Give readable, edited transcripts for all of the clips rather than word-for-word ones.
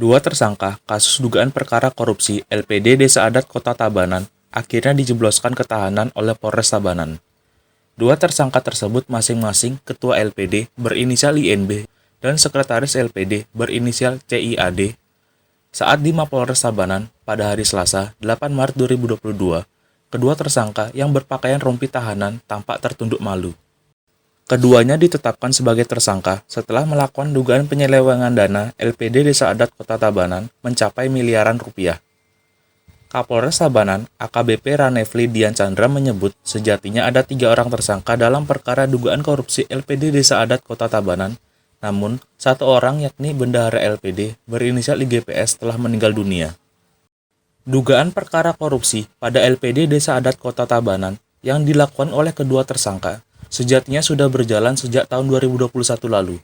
Dua tersangka kasus dugaan perkara korupsi LPD Desa Adat Kota Tabanan akhirnya dijebloskan ke tahanan oleh Polres Tabanan. Dua tersangka tersebut masing-masing Ketua LPD berinisial INB dan Sekretaris LPD berinisial CIAD saat di Mapolres Tabanan pada hari Selasa 8 Maret 2022. Kedua tersangka yang berpakaian rompi tahanan tampak tertunduk malu. Keduanya ditetapkan sebagai tersangka setelah melakukan dugaan penyelewengan dana LPD Desa Adat Kota Tabanan mencapai miliaran rupiah. Kapolres Tabanan, AKBP Ranefli Dian Chandra menyebut sejatinya ada 3 orang tersangka dalam perkara dugaan korupsi LPD Desa Adat Kota Tabanan, namun 1 orang yakni Bendahara LPD berinisial IGPS telah meninggal dunia. Dugaan perkara korupsi pada LPD Desa Adat Kota Tabanan yang dilakukan oleh kedua tersangka sejatinya sudah berjalan sejak tahun 2021 lalu.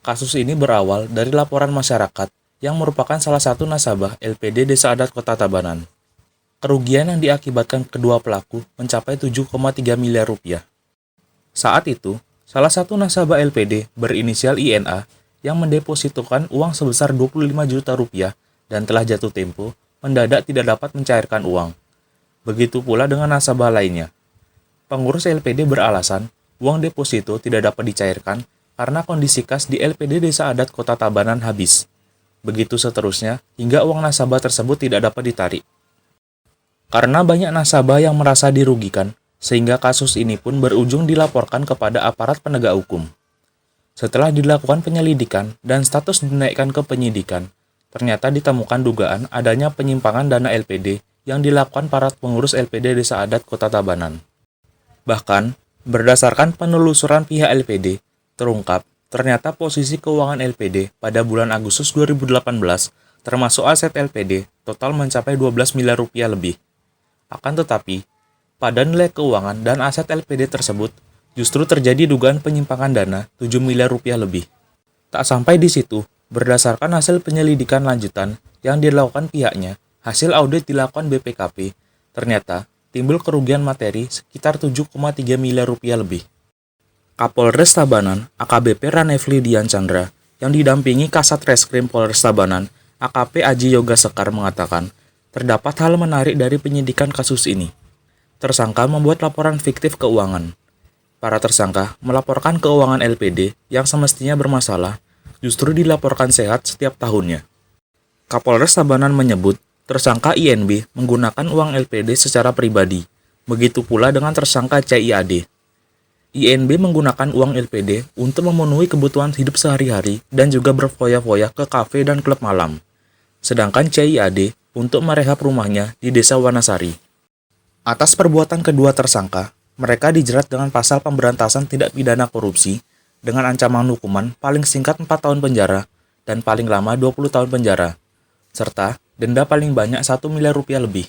Kasus ini berawal dari laporan masyarakat yang merupakan salah satu nasabah LPD Desa Adat Kota Tabanan. Kerugian yang diakibatkan kedua pelaku mencapai 7,3 miliar rupiah. Saat itu, salah satu nasabah LPD berinisial INA yang mendepositokan uang sebesar 25 juta rupiah dan telah jatuh tempo mendadak tidak dapat mencairkan uang. Begitu pula dengan nasabah lainnya. Pengurus LPD beralasan uang deposito tidak dapat dicairkan karena kondisi kas di LPD Desa Adat Kota Tabanan habis. Begitu seterusnya hingga uang nasabah tersebut tidak dapat ditarik. Karena banyak nasabah yang merasa dirugikan, sehingga kasus ini pun berujung dilaporkan kepada aparat penegak hukum. Setelah dilakukan penyelidikan dan status dinaikkan ke penyidikan, ternyata ditemukan dugaan adanya penyimpangan dana LPD yang dilakukan para pengurus LPD Desa Adat Kota Tabanan. Bahkan, berdasarkan penelusuran pihak LPD, terungkap ternyata posisi keuangan LPD pada bulan Agustus 2018 termasuk aset LPD total mencapai 12 miliar rupiah lebih. Akan tetapi, pada nilai keuangan dan aset LPD tersebut justru terjadi dugaan penyimpangan dana 7 miliar rupiah lebih. Tak sampai di situ, berdasarkan hasil penyelidikan lanjutan yang dilakukan pihaknya, hasil audit dilakukan BPKP, ternyata timbul kerugian materi sekitar 7,3 miliar rupiah lebih. Kapolres Tabanan, AKBP Ranefli Dian Chandra, yang didampingi Kasat Reskrim Polres Tabanan, AKP Aji Yoga Sekar mengatakan, terdapat hal menarik dari penyidikan kasus ini. Tersangka membuat laporan fiktif keuangan. Para tersangka melaporkan keuangan LPD yang semestinya bermasalah, justru dilaporkan sehat setiap tahunnya. Kapolres Tabanan menyebut, tersangka INB menggunakan uang LPD secara pribadi, begitu pula dengan tersangka CIAD. INB menggunakan uang LPD untuk memenuhi kebutuhan hidup sehari-hari dan juga berfoya-foya ke kafe dan klub malam. Sedangkan CIAD untuk merehab rumahnya di Desa Wanasari. Atas perbuatan kedua tersangka, mereka dijerat dengan pasal pemberantasan tindak pidana korupsi dengan ancaman hukuman paling singkat 4 tahun penjara dan paling lama 20 tahun penjara, serta denda paling banyak 1 miliar rupiah lebih.